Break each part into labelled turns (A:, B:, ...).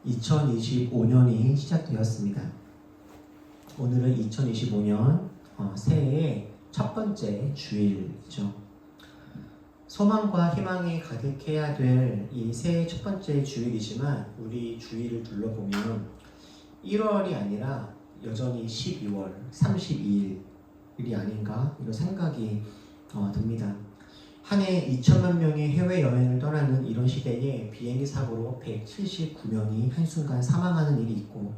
A: 2025년이 시작되었습니다. 오늘은 2025년 새해의 첫 번째 주일이죠. 소망과 희망이 가득해야 될 이 새해 첫 번째 주일이지만 우리 주일을 둘러보면 1월이 아니라 여전히 12월 32일이 아닌가 이런 생각이 듭니다. 한 해 2천만 명이 해외여행을 떠나는 이런 시대에 비행기 사고로 179명이 한순간 사망하는 일이 있고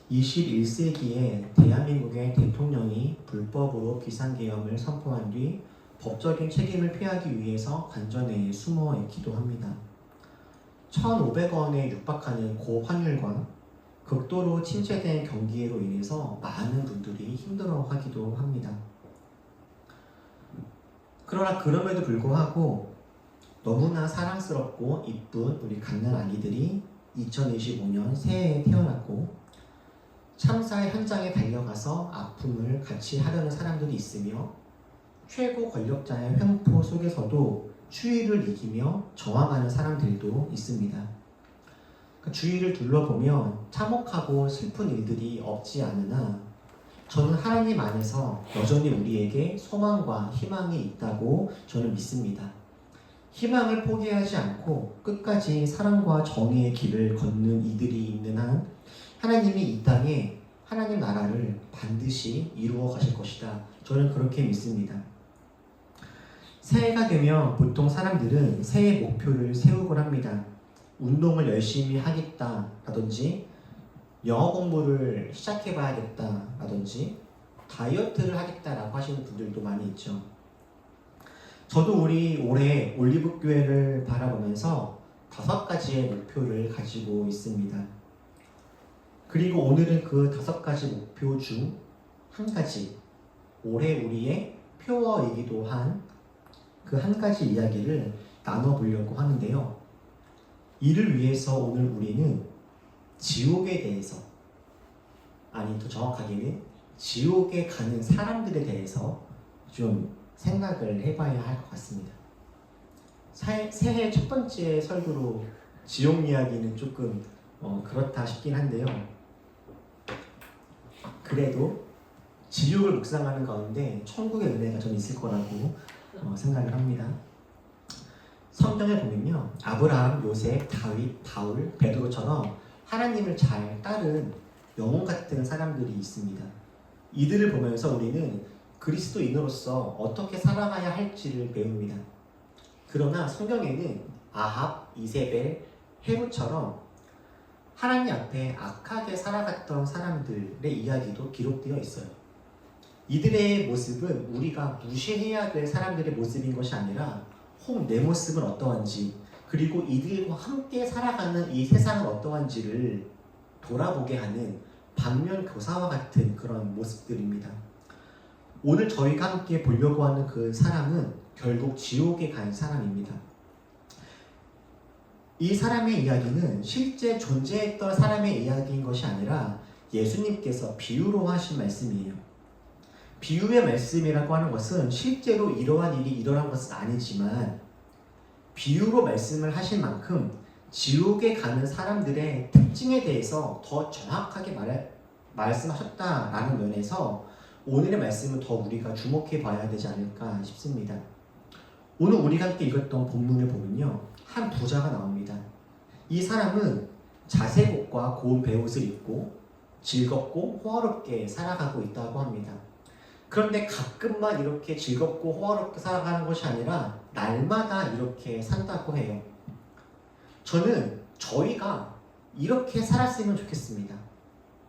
A: 21세기에 대한민국의 대통령이 불법으로 비상계엄을 선포한 뒤 법적인 책임을 피하기 위해서 관전에 숨어 있기도 합니다. 1,500원에 육박하는 고환율과 극도로 침체된 경기로 인해서 많은 분들이 힘들어하기도 합니다. 그러나 그럼에도 불구하고 너무나 사랑스럽고 이쁜 우리 갓난 아기들이 2025년 새해에 태어났고 참사의 현장에 달려가서 아픔을 같이 하려는 사람들이 있으며 최고 권력자의 횡포 속에서도 추위를 이기며 저항하는 사람들도 있습니다. 주위를 둘러보면 참혹하고 슬픈 일들이 없지 않으나 저는 하나님 안에서 여전히 우리에게 소망과 희망이 있다고 저는 믿습니다. 희망을 포기하지 않고 끝까지 사랑과 정의의 길을 걷는 이들이 있는 한 하나님이 이 땅에 하나님 나라를 반드시 이루어 가실 것이다. 저는 그렇게 믿습니다. 새해가 되면 보통 사람들은 새해 목표를 세우곤 합니다. 운동을 열심히 하겠다라든지 영어 공부를 시작해봐야겠다라든지 다이어트를 하겠다라고 하시는 분들도 많이 있죠. 저도 우리 올해 올리브교회를 바라보면서 5가지의 목표를 가지고 있습니다. 그리고 오늘은 그 5가지 목표 중 한 가지, 올해 우리의 표어이기도 한 그 한 가지 이야기를 나눠보려고 하는데요. 이를 위해서 오늘 우리는 지옥에 대해서, 아니 더 정확하게는 지옥에 가는 사람들에 대해서 좀 생각을 해봐야 할 것 같습니다. 새해 첫 번째 설교로 지옥 이야기는 조금 그렇다 싶긴 한데요. 그래도 지옥을 묵상하는 가운데 천국의 은혜가 좀 있을 거라고 생각을 합니다. 성경에 보면요, 아브라함, 요셉, 다윗, 바울, 베드로처럼 하나님을 잘 따른 영혼 같은 사람들이 있습니다. 이들을 보면서 우리는 그리스도인으로서 어떻게 살아가야 할지를 배웁니다. 그러나 성경에는 아합, 이세벨, 헤롯처럼 하나님 앞에 악하게 살아갔던 사람들의 이야기도 기록되어 있어요. 이들의 모습은 우리가 무시해야 될 사람들의 모습인 것이 아니라 혹 내 모습은 어떠한지, 그리고 이들과 함께 살아가는 이 세상은 어떠한지를 돌아보게 하는 반면 교사와 같은 그런 모습들입니다. 오늘 저희가 함께 보려고 하는 그 사람은 결국 지옥에 간 사람입니다. 이 사람의 이야기는 실제 존재했던 사람의 이야기인 것이 아니라 예수님께서 비유로 하신 말씀이에요. 비유의 말씀이라고 하는 것은 실제로 이러한 일이 일어난 것은 아니지만 비유로 말씀을 하신 만큼 지옥에 가는 사람들의 특징에 대해서 더 정확하게 말씀하셨다라는 면에서 오늘의 말씀은 더 우리가 주목해 봐야 되지 않을까 싶습니다. 오늘 우리가 함께 읽었던 본문을 보면요, 한 부자가 나옵니다. 이 사람은 자색 옷과 고운 베옷을 입고 즐겁고 호화롭게 살아가고 있다고 합니다. 그런데 가끔만 이렇게 즐겁고 호화롭게 살아가는 것이 아니라 날마다 이렇게 산다고 해요. 저는 저희가 이렇게 살았으면 좋겠습니다.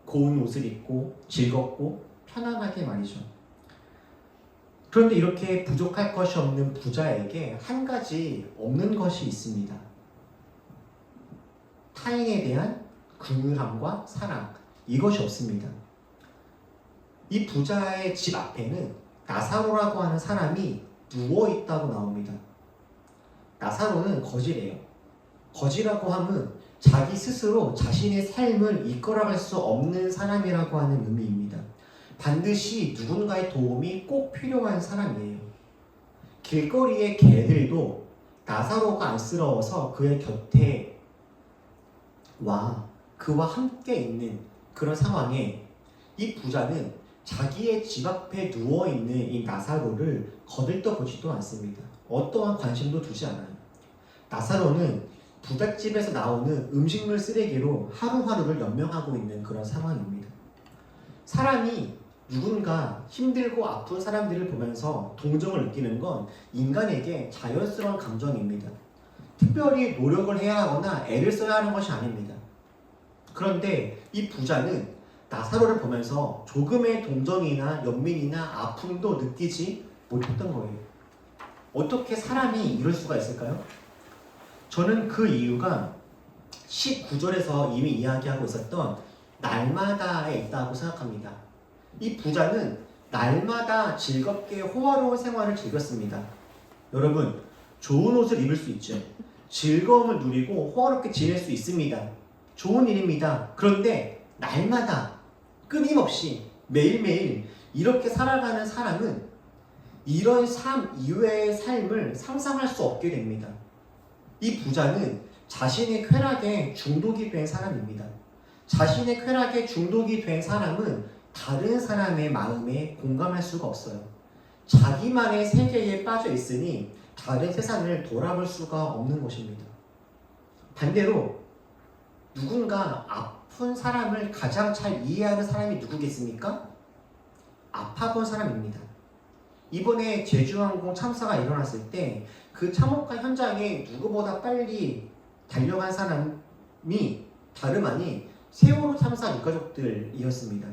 A: 고운 옷을 입고 즐겁고 편안하게 말이죠. 그런데 이렇게 부족할 것이 없는 부자에게 한 가지 없는 것이 있습니다. 타인에 대한 긍휼함과 사랑, 이것이 없습니다. 이 부자의 집 앞에는 나사로라고 하는 사람이 누워있다고 나옵니다. 나사로는 거지래요. 거지라고 하면 자기 스스로 자신의 삶을 이끌어갈 수 없는 사람이라고 하는 의미입니다. 반드시 누군가의 도움이 꼭 필요한 사람이에요. 길거리의 개들도 나사로가 안쓰러워서 그의 곁에 그와 함께 있는 그런 상황에 이 부자는 자기의 집 앞에 누워있는 이 나사로를 거들떠보지도 않습니다. 어떠한 관심도 두지 않아요. 나사로는 부잣집에서 나오는 음식물 쓰레기로 하루하루를 연명하고 있는 그런 상황입니다. 사람이 누군가 힘들고 아픈 사람들을 보면서 동정을 느끼는 건 인간에게 자연스러운 감정입니다. 특별히 노력을 해야 하거나 애를 써야 하는 것이 아닙니다. 그런데 이 부자는 나사로를 보면서 조금의 동정이나 연민이나 아픔도 느끼지 못했던 거예요. 어떻게 사람이 이럴 수가 있을까요? 저는 그 이유가 19절에서 이미 이야기하고 있었던 날마다에 있다고 생각합니다. 이 부자는 날마다 즐겁게 호화로운 생활을 즐겼습니다. 여러분, 좋은 옷을 입을 수 있죠. 즐거움을 누리고 호화롭게 지낼 수 있습니다. 좋은 일입니다. 그런데 날마다 끊임없이 매일매일 이렇게 살아가는 사람은 이런 삶 이외의 삶을 상상할 수 없게 됩니다. 이 부자는 자신의 쾌락에 중독이 된 사람입니다. 자신의 쾌락에 중독이 된 사람은 다른 사람의 마음에 공감할 수가 없어요. 자기만의 세계에 빠져 있으니 다른 세상을 돌아볼 수가 없는 것입니다. 반대로 누군가 아픈 사람을 가장 잘 이해하는 사람이 누구겠습니까? 아파본 사람입니다. 이번에 제주항공 참사가 일어났을 때 그 참혹한 현장에 누구보다 빨리 달려간 사람이 다름 아닌 세월호 참사 유가족들이었습니다.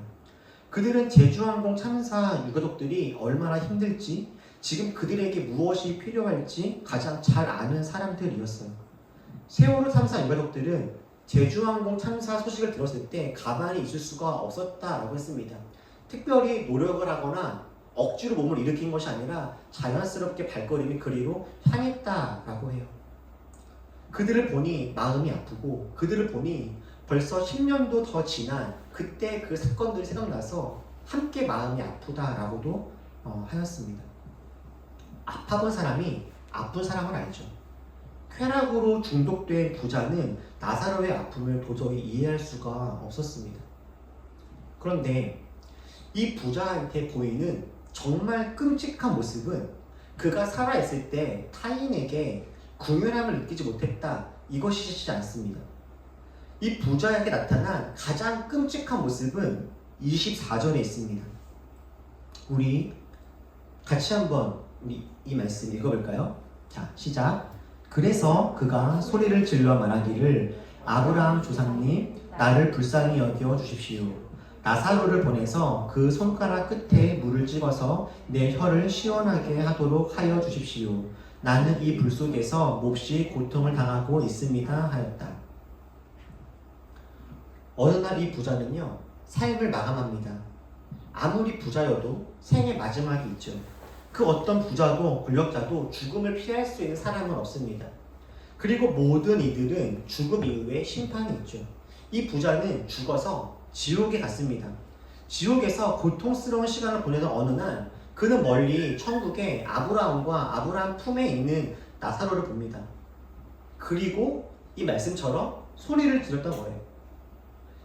A: 그들은 제주항공 참사 유가족들이 얼마나 힘들지, 지금 그들에게 무엇이 필요할지 가장 잘 아는 사람들이었어요. 세월호 참사 유가족들은 제주항공 참사 소식을 들었을 때 가만히 있을 수가 없었다라고 했습니다. 특별히 노력을 하거나 억지로 몸을 일으킨 것이 아니라 자연스럽게 발걸음이 그리로 향했다라고 해요. 그들을 보니 마음이 아프고 그들을 보니 벌써 10년도 더 지난 그때 그 사건들이 생각나서 함께 마음이 아프다라고도 하였습니다. 아파본 사람이 아픈 사람을 알죠. 쾌락으로 중독된 부자는 나사로의 아픔을 도저히 이해할 수가 없었습니다. 그런데 이 부자한테 보이는 정말 끔찍한 모습은 그가 살아있을 때 타인에게 궁연함을 느끼지 못했다, 이것이지 않습니다. 이 부자에게 나타난 가장 끔찍한 모습은 24절에 있습니다. 우리 같이 한번 이 말씀 읽어볼까요? 자, 시작. 그래서 그가 소리를 질러 말하기를 아브라함 조상님, 나를 불쌍히 여겨 주십시오. 나사로를 보내서 그 손가락 끝에 물을 찍어서 내 혀를 시원하게 하도록 하여 주십시오. 나는 이 불 속에서 몹시 고통을 당하고 있습니다 하였다. 어느 날 이 부자는요, 삶을 마감합니다. 아무리 부자여도 생의 마지막이 있죠. 그 어떤 부자도 권력자도 죽음을 피할 수 있는 사람은 없습니다. 그리고 모든 이들은 죽음 이후에 심판이 있죠. 이 부자는 죽어서 지옥에 갔습니다. 지옥에서 고통스러운 시간을 보내던 어느 날 그는 멀리 천국에 아브라함과 아브라함 품에 있는 나사로를 봅니다. 그리고 이 말씀처럼 소리를 질렀던 거예요.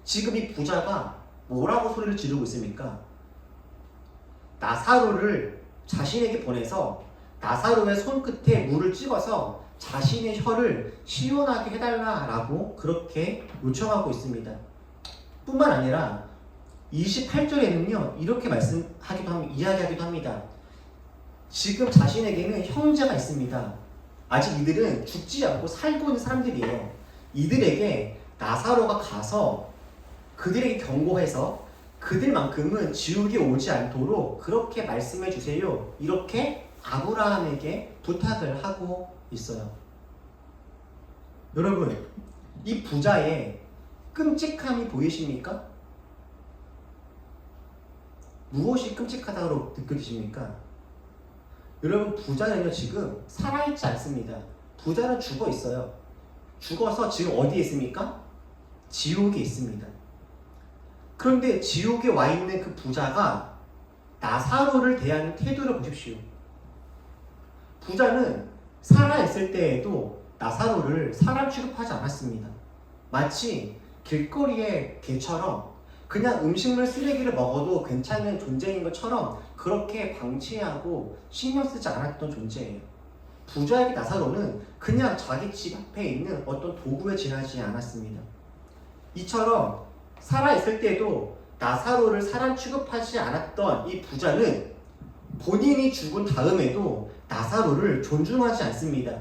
A: 지금 이 부자가 뭐라고 소리를 지르고 있습니까? 나사로를 자신에게 보내서 나사로의 손끝에 물을 찍어서 자신의 혀를 시원하게 해달라라고 그렇게 요청하고 있습니다. 뿐만 아니라 28절에는요, 이렇게 이야기하기도 합니다. 지금 자신에게는 형제가 있습니다. 아직 이들은 죽지 않고 살고 있는 사람들이에요. 이들에게 나사로가 가서 그들에게 경고해서 그들만큼은 지옥에 오지 않도록 그렇게 말씀해 주세요. 이렇게 아브라함에게 부탁을 하고 있어요. 여러분, 이 부자의 끔찍함이 보이십니까? 무엇이 끔찍하다고 느껴지십니까? 여러분, 부자는요, 지금 살아있지 않습니다. 부자는 죽어 있어요. 죽어서 지금 어디에 있습니까? 지옥에 있습니다. 그런데 지옥에 와 있는 그 부자가 나사로를 대하는 태도를 보십시오. 부자는 살아있을 때에도 나사로를 사람 취급하지 않았습니다. 마치 길거리의 개처럼 그냥 음식물 쓰레기를 먹어도 괜찮은 존재인 것처럼 그렇게 방치하고 신경 쓰지 않았던 존재예요. 부자에게 나사로는 그냥 자기 집 앞에 있는 어떤 도구에 지나지 않았습니다. 이처럼 살아있을 때도 나사로를 사람 취급하지 않았던 이 부자는 본인이 죽은 다음에도 나사로를 존중하지 않습니다.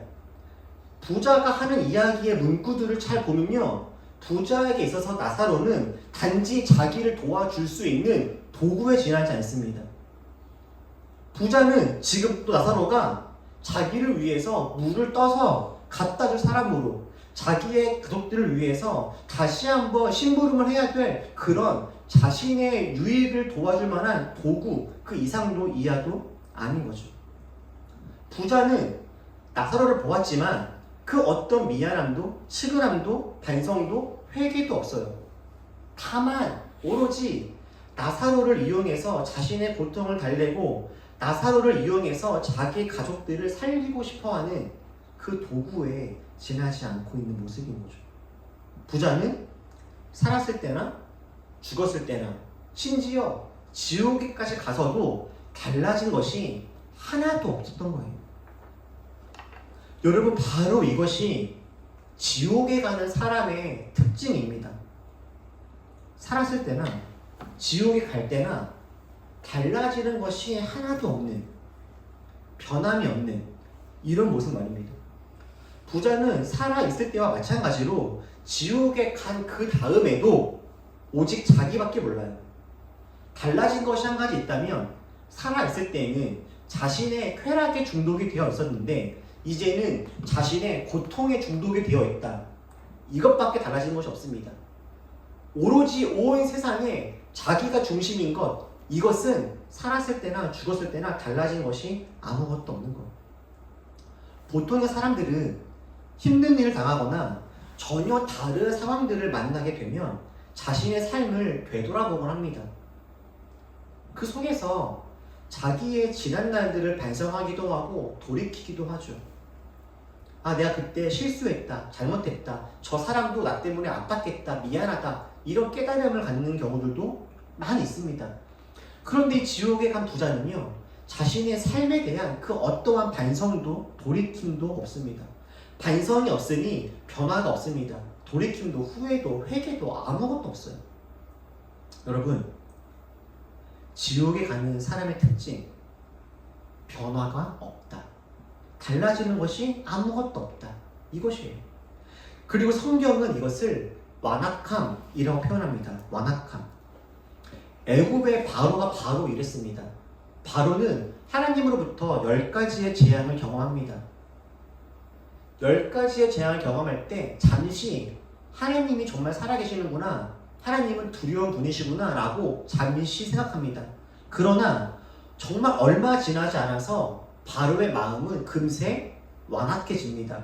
A: 부자가 하는 이야기의 문구들을 잘 보면요, 부자에게 있어서 나사로는 단지 자기를 도와줄 수 있는 도구에 지나지 않습니다. 부자는 지금 또 나사로가 자기를 위해서 물을 떠서 갖다 줄 사람으로 자기의 가족들을 위해서 다시 한번 심부름을 해야 될 그런 자신의 유익을 도와줄 만한 도구, 그 이상도 이하도 아닌 거죠. 부자는 나사로를 보았지만 그 어떤 미안함도, 측은함도, 반성도, 회개도 없어요. 다만 오로지 나사로를 이용해서 자신의 고통을 달래고 나사로를 이용해서 자기 가족들을 살리고 싶어하는 그 도구에 지나지 않고 있는 모습인 거죠. 부자는 살았을 때나 죽었을 때나 심지어 지옥에까지 가서도 달라진 것이 하나도 없었던 거예요. 여러분, 바로 이것이 지옥에 가는 사람의 특징입니다. 살았을 때나 지옥에 갈 때나 달라지는 것이 하나도 없는, 변함이 없는 이런 모습 말입니다. 부자는 살아있을 때와 마찬가지로 지옥에 간 그 다음에도 오직 자기밖에 몰라요. 달라진 것이 한 가지 있다면 살아있을 때에는 자신의 쾌락에 중독이 되어 있었는데 이제는 자신의 고통에 중독이 되어 있다. 이것밖에 달라진 것이 없습니다. 오로지 온 세상에 자기가 중심인 것, 이것은 살았을 때나 죽었을 때나 달라진 것이 아무것도 없는 것. 보통의 사람들은 힘든 일을 당하거나 전혀 다른 상황들을 만나게 되면 자신의 삶을 되돌아보곤 합니다. 그 속에서 자기의 지난 날들을 반성하기도 하고 돌이키기도 하죠. 아, 내가 그때 실수했다, 잘못했다, 저 사람도 나 때문에 아팠겠다, 미안하다, 이런 깨달음을 갖는 경우들도 많이 있습니다. 그런데 이 지옥에 간 부자는요, 자신의 삶에 대한 그 어떠한 반성도 돌이킴도 없습니다. 반성이 없으니 변화가 없습니다. 돌이킴도 후회도 회개도 아무것도 없어요. 여러분, 지옥에 가는 사람의 특징, 변화가 없다. 달라지는 것이 아무것도 없다. 이것이에요. 그리고 성경은 이것을 완악함이라고 표현합니다. 완악함. 애굽의 바로가 바로 이랬습니다. 바로는 하나님으로부터 10가지의 재앙을 경험합니다. 10가지의 재앙을 경험할 때 잠시 하나님이 정말 살아계시는구나, 하나님은 두려운 분이시구나 라고 잠시 생각합니다. 그러나 정말 얼마 지나지 않아서 바로의 마음은 금세 완악해집니다.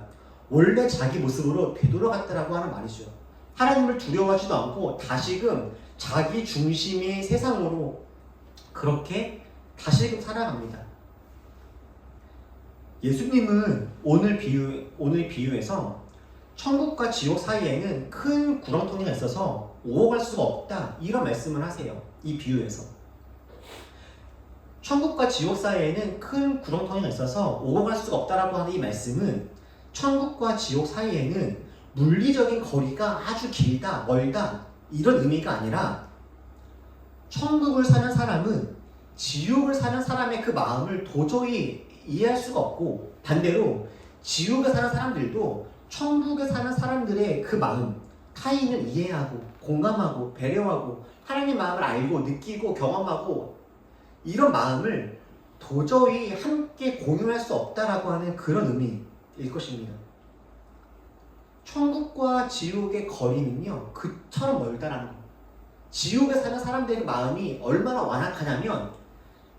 A: 원래 자기 모습으로 되돌아갔다라고 하는 말이죠. 하나님을 두려워하지도 않고 다시금 자기 중심의 세상으로 그렇게 다시금 살아갑니다. 예수님은 오늘 비유에서 천국과 지옥 사이에는 큰 구렁텅이가 있어서 오고 갈 수가 없다, 이런 말씀을 하세요. 이 비유에서 천국과 지옥 사이에는 큰 구렁텅이가 있어서 오고 갈 수가 없다라고 하는 이 말씀은 천국과 지옥 사이에는 물리적인 거리가 아주 길다, 멀다, 이런 의미가 아니라 천국을 사는 사람은 지옥을 사는 사람의 그 마음을 도저히 이해할 수가 없고, 반대로 지옥에 사는 사람들도 천국에 사는 사람들의 그 마음, 타인을 이해하고 공감하고 배려하고 하나님의 마음을 알고 느끼고 경험하고, 이런 마음을 도저히 함께 공유할 수 없다라고 하는 그런 의미일 것입니다. 천국과 지옥의 거리는요, 그처럼 멀다라는 거. 지옥에 사는 사람들의 마음이 얼마나 완악하냐면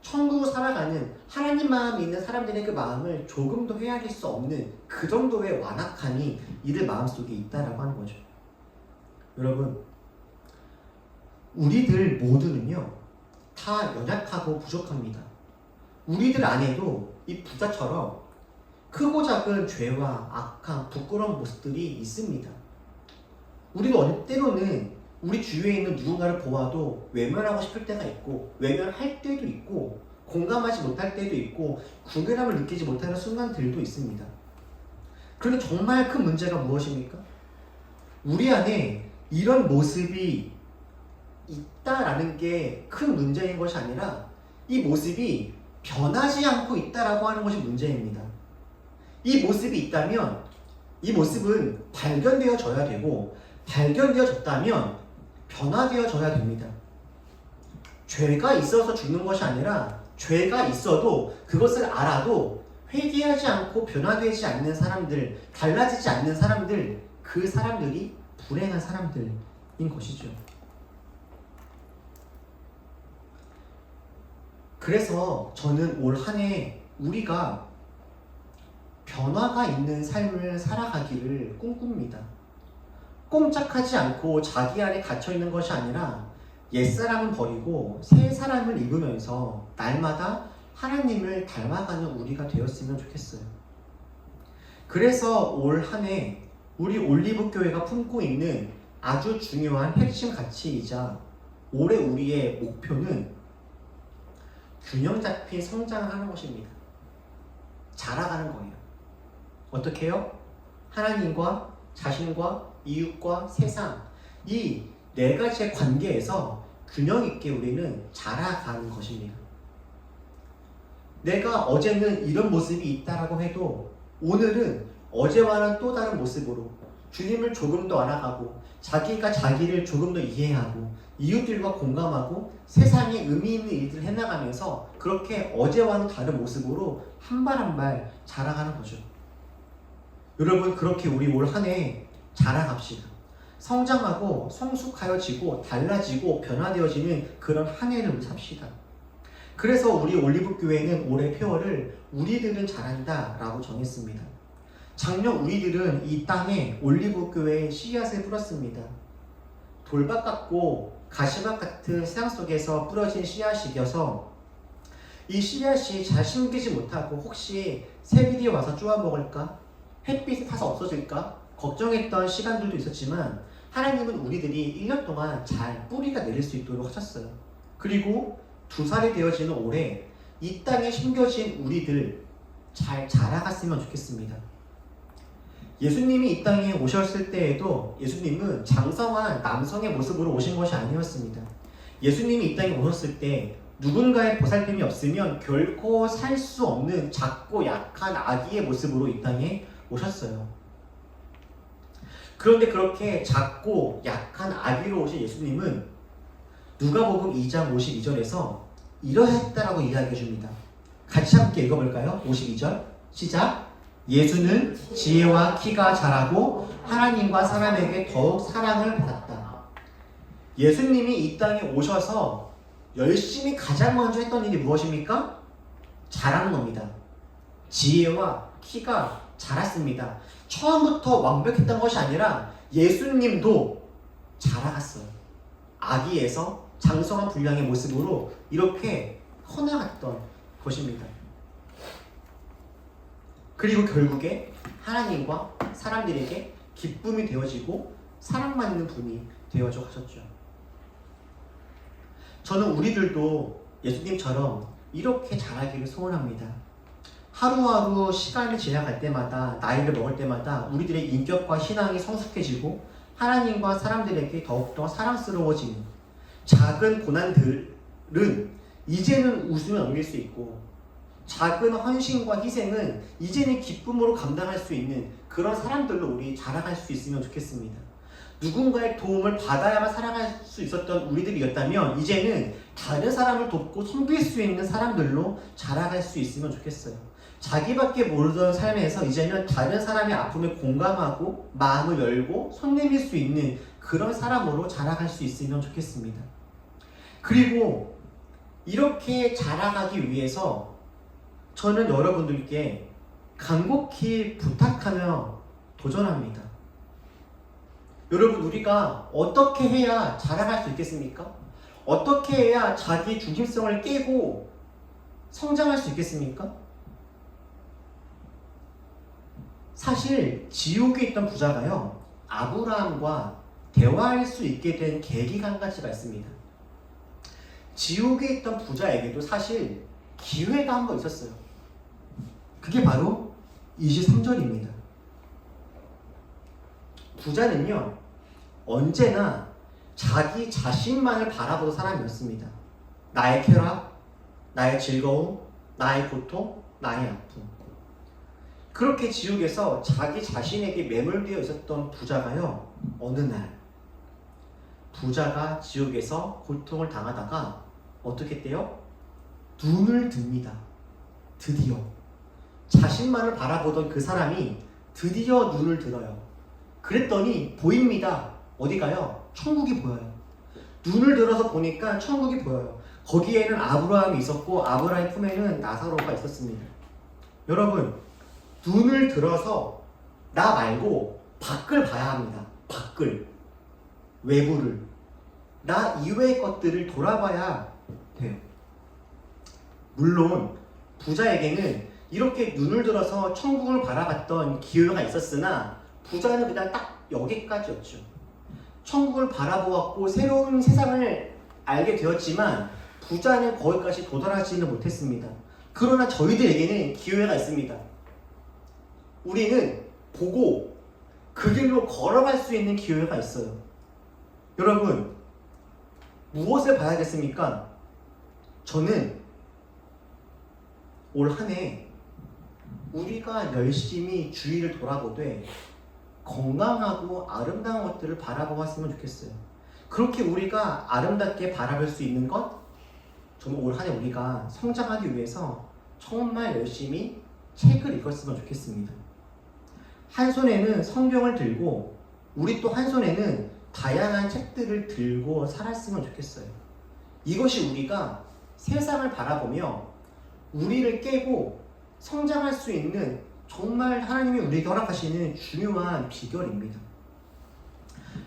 A: 천국을 살아가는 하나님 마음이 있는 사람들의 그 마음을 조금도 헤아릴 수 없는 그 정도의 완악함이 이들 마음속에 있다라고 하는 거죠. 여러분, 우리들 모두는요 다 연약하고 부족합니다. 우리들 안에도 이 부자처럼 크고 작은 죄와 악함, 부끄러운 모습들이 있습니다. 우리도 때로는 우리 주위에 있는 누군가를 보아도 외면하고 싶을 때가 있고 외면할 때도 있고 공감하지 못할 때도 있고 궁결함을 느끼지 못하는 순간들도 있습니다. 그런데 정말 큰 문제가 무엇입니까? 우리 안에 이런 모습이 있다라는 게 큰 문제인 것이 아니라 이 모습이 변하지 않고 있다라고 하는 것이 문제입니다. 이 모습이 있다면 이 모습은 발견되어져야 되고 발견되어졌다면 변화되어져야 됩니다. 죄가 있어서 죽는 것이 아니라 죄가 있어도 그것을 알아도 회개하지 않고 변화되지 않는 사람들, 달라지지 않는 사람들, 그 사람들이 불행한 사람들인 것이죠. 그래서 저는 올 한 해 우리가 변화가 있는 삶을 살아가기를 꿈꿉니다. 꼼짝하지 않고 자기 안에 갇혀있는 것이 아니라 옛사람은 버리고 새 사람을 입으면서 날마다 하나님을 닮아가는 우리가 되었으면 좋겠어요. 그래서 올 한 해 우리 올리브교회가 품고 있는 아주 중요한 핵심 가치이자 올해 우리의 목표는 균형 잡힌 성장을 하는 것입니다. 자라가는 거예요. 어떻게 해요? 하나님과 자신과 이웃과 세상, 이 네 가지의 관계에서 균형 있게 우리는 자라가는 것입니다. 내가 어제는 이런 모습이 있다라고 해도 오늘은 어제와는 또 다른 모습으로 주님을 조금 더 알아가고 자기가 자기를 조금 더 이해하고 이웃들과 공감하고 세상에 의미 있는 일들을 해나가면서 그렇게 어제와는 다른 모습으로 한 발 한 발 자라가는 거죠. 여러분, 그렇게 우리 올 한 해 자라갑시다. 성장하고 성숙하여지고 달라지고 변화되어지는 그런 한 해를 삽시다. 그래서 우리 올리브교회는 올해 표어를 우리들은 잘한다 라고 정했습니다. 작년 우리들은 이 땅에 올리브교회에 씨앗을 뿌렸습니다. 돌밭 같고 가시밭 같은 세상 속에서 뿌려진 씨앗이어서 이 씨앗이 잘 심기지 못하고 혹시 새들이 와서 쪼아 먹을까? 햇빛이 타서 없어질까? 걱정했던 시간들도 있었지만 하나님은 우리들이 1년 동안 잘 뿌리가 내릴 수 있도록 하셨어요. 그리고 2살이 되어지는 올해 이 땅에 심겨진 우리들 잘 자라갔으면 좋겠습니다. 예수님이 이 땅에 오셨을 때에도 예수님은 장성한 남성의 모습으로 오신 것이 아니었습니다. 예수님이 이 땅에 오셨을 때 누군가의 보살핌이 없으면 결코 살 수 없는 작고 약한 아기의 모습으로 이 땅에 오셨어요. 그런데 그렇게 작고 약한 아기로 오신 예수님은 누가복음 2장 52절에서 이러했다라고 이야기해 줍니다. 같이 함께 읽어볼까요? 52절 시작. 예수는 지혜와 키가 자라고 하나님과 사람에게 더욱 사랑을 받았다. 예수님이 이 땅에 오셔서 열심히 가장 먼저 했던 일이 무엇입니까? 자라는 겁니다. 지혜와 키가 자랐습니다. 처음부터 완벽했던 것이 아니라 예수님도 자라갔어요. 아기에서 장성한 분량의 모습으로 이렇게 커나갔던 것입니다. 그리고 결국에 하나님과 사람들에게 기쁨이 되어지고 사랑받는 분이 되어져 가셨죠. 저는 우리들도 예수님처럼 이렇게 자라기를 소원합니다. 하루하루 시간이 지나갈 때마다 나이를 먹을 때마다 우리들의 인격과 신앙이 성숙해지고 하나님과 사람들에게 더욱더 사랑스러워지는 작은 고난들은 이제는 웃으며 넘길 수 있고 작은 헌신과 희생은 이제는 기쁨으로 감당할 수 있는 그런 사람들로 우리 자라갈 수 있으면 좋겠습니다. 누군가의 도움을 받아야만 살아갈 수 있었던 우리들이었다면 이제는 다른 사람을 돕고 섬길 수 있는 사람들로 자라갈 수 있으면 좋겠어요. 자기밖에 모르던 삶에서 이제는 다른 사람의 아픔에 공감하고 마음을 열고 손 내밀 수 있는 그런 사람으로 자라갈 수 있으면 좋겠습니다. 그리고 이렇게 자라가기 위해서 저는 여러분들께 간곡히 부탁하며 도전합니다. 여러분, 우리가 어떻게 해야 자라갈 수 있겠습니까? 어떻게 해야 자기 중심성을 깨고 성장할 수 있겠습니까? 사실 지옥에 있던 부자가요, 아브라함과 대화할 수 있게 된 계기가 한 가지가 있습니다. 지옥에 있던 부자에게도 사실 기회가 한 번 있었어요. 그게 바로 23절입니다. 부자는요, 언제나 자기 자신만을 바라보는 사람이었습니다. 나의 쾌락, 나의 즐거움, 나의 고통, 나의 아픔. 그렇게 지옥에서 자기 자신에게 매몰되어 있었던 부자가요, 어느 날 부자가 지옥에서 고통을 당하다가 어떻게 했대요? 눈을 듭니다. 드디어 자신만을 바라보던 그 사람이 드디어 눈을 들어요. 그랬더니 보입니다. 어디가요? 천국이 보여요. 눈을 들어서 보니까 천국이 보여요. 거기에는 아브라함이 있었고 아브라함의 품에는 나사로가 있었습니다. 여러분, 눈을 들어서 나 말고 밖을 봐야 합니다. 밖을, 외부를, 나 이외의 것들을 돌아봐야 돼요. 물론 부자에게는 이렇게 눈을 들어서 천국을 바라봤던 기회가 있었으나 부자는 그냥 딱 여기까지였죠. 천국을 바라보았고 새로운 세상을 알게 되었지만 부자는 거기까지 도달하지는 못했습니다. 그러나 저희들에게는 기회가 있습니다. 우리는 보고 그 길로 걸어갈 수 있는 기회가 있어요. 여러분, 무엇을 봐야겠습니까? 저는 올 한 해 우리가 열심히 주위를 돌아보되 건강하고 아름다운 것들을 바라보았으면 좋겠어요. 그렇게 우리가 아름답게 바라볼 수 있는 것, 저는 올 한 해 우리가 성장하기 위해서 정말 열심히 책을 읽었으면 좋겠습니다. 한 손에는 성경을 들고 우리 또 한 손에는 다양한 책들을 들고 살았으면 좋겠어요. 이것이 우리가 세상을 바라보며 우리를 깨고 성장할 수 있는 정말 하나님이 우리에게 허락하시는 중요한 비결입니다.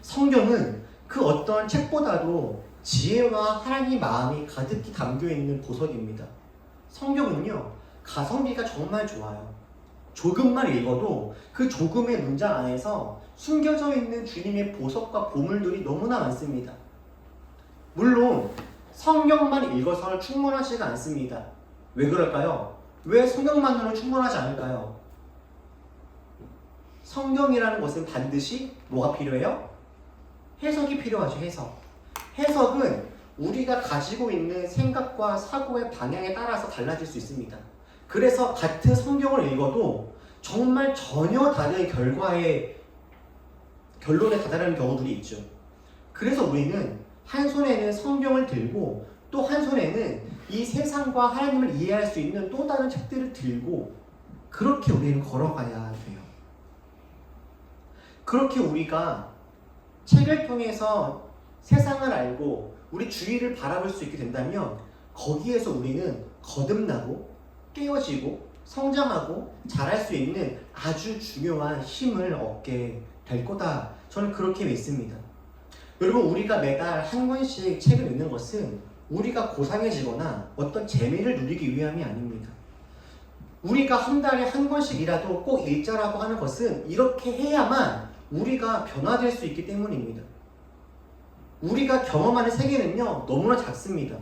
A: 성경은 그 어떤 책보다도 지혜와 하나님 마음이 가득히 담겨있는 보석입니다. 성경은요, 가성비가 정말 좋아요. 조금만 읽어도 그 조금의 문장 안에서 숨겨져 있는 주님의 보석과 보물들이 너무나 많습니다. 물론 성경만 읽어서 충분하지가 않습니다. 왜 그럴까요? 왜 성경만으로 충분하지 않을까요? 성경이라는 것은 반드시 뭐가 필요해요? 해석이 필요하죠. 해석은 우리가 가지고 있는 생각과 사고의 방향에 따라서 달라질 수 있습니다. 그래서 같은 성경을 읽어도 정말 전혀 다른 결론에 다다르는 경우들이 있죠. 그래서 우리는 한 손에는 성경을 들고 또 한 손에는 이 세상과 하나님을 이해할 수 있는 또 다른 책들을 들고 그렇게 우리는 걸어가야 돼요. 그렇게 우리가 책을 통해서 세상을 알고 우리 주위를 바라볼 수 있게 된다면 거기에서 우리는 거듭나고 깨어지고 성장하고 자랄 수 있는 아주 중요한 힘을 얻게 될 거다. 저는 그렇게 믿습니다. 여러분, 우리가 매달 한 권씩 책을 읽는 것은 우리가 고상해지거나 어떤 재미를 누리기 위함이 아닙니다. 우리가 한 달에 한 권씩이라도 꼭 읽자라고 하는 것은 이렇게 해야만 우리가 변화될 수 있기 때문입니다. 우리가 경험하는 세계는요, 너무나 작습니다.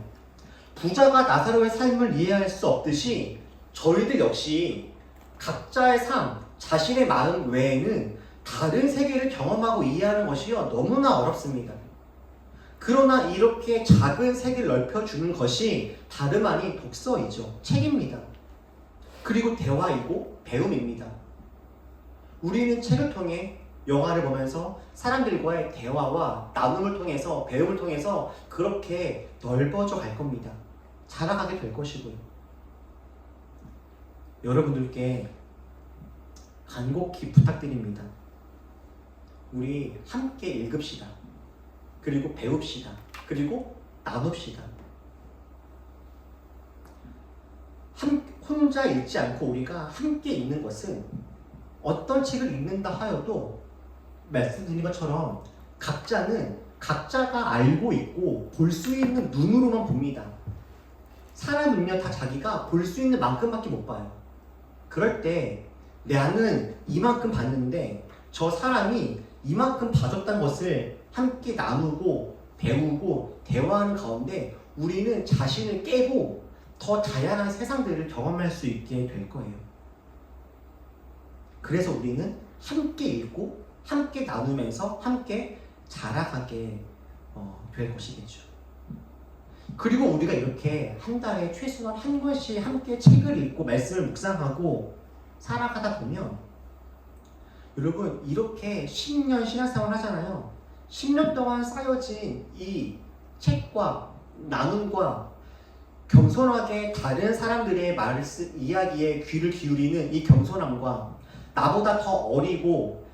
A: 부자가 나사로의 삶을 이해할 수 없듯이 저희들 역시 각자의 삶, 자신의 마음 외에는 다른 세계를 경험하고 이해하는 것이요, 너무나 어렵습니다. 그러나 이렇게 작은 세계를 넓혀주는 것이 다름 아닌 독서이죠. 책입니다. 그리고 대화이고 배움입니다. 우리는 책을 통해 영화를 보면서 사람들과의 대화와 나눔을 통해서 배움을 통해서 그렇게 넓어져 갈 겁니다. 자라가게 될 것이고요. 여러분들께 간곡히 부탁드립니다. 우리 함께 읽읍시다. 그리고 배웁시다. 그리고 나눕시다. 혼자 읽지 않고 우리가 함께 읽는 것은 어떤 책을 읽는다 하여도 말씀드린 것처럼 각자는 각자가 알고 있고 볼 수 있는 눈으로만 봅니다. 사람은요, 다 자기가 볼 수 있는 만큼밖에 못 봐요. 그럴 때 나는 이만큼 봤는데 저 사람이 이만큼 봐줬다는 것을 함께 나누고 배우고 대화하는 가운데 우리는 자신을 깨고 더 다양한 세상들을 경험할 수 있게 될 거예요. 그래서 우리는 함께 읽고 함께 나누면서 함께 자라가게 될 것이겠죠. 그리고 우리가 이렇게 한 달에 최소한 한 권씩 함께 책을 읽고 말씀을 묵상하고 살아가다 보면 여러분 이렇게 10년 신앙생활 하잖아요. 10년 동안 쌓여진 이 책과 나눔과 겸손하게 다른 사람들의 이야기에 귀를 기울이는 이 겸손함과 나보다 더 어리고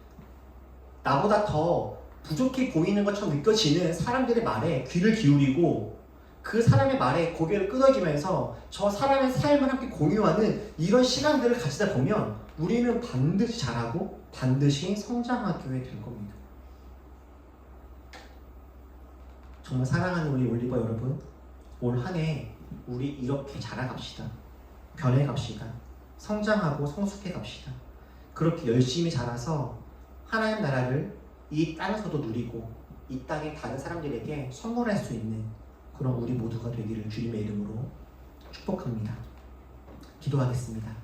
A: 나보다 더 부족해 보이는 것처럼 느껴지는 사람들의 말에 귀를 기울이고 그 사람의 말에 고개를 끄덕이면서 저 사람의 삶을 함께 공유하는 이런 시간들을 가지다 보면 우리는 반드시 자라고 반드시 성장하게 될 겁니다. 정말 사랑하는 우리 올리버 여러분, 올 한 해 우리 이렇게 자라갑시다. 변해갑시다. 성장하고 성숙해갑시다. 그렇게 열심히 자라서 하나님 나라를 이 땅에서도 누리고 이 땅의 다른 사람들에게 선물할 수 있는 그런 우리 모두가 되기를 주님의 이름으로 축복합니다. 기도하겠습니다.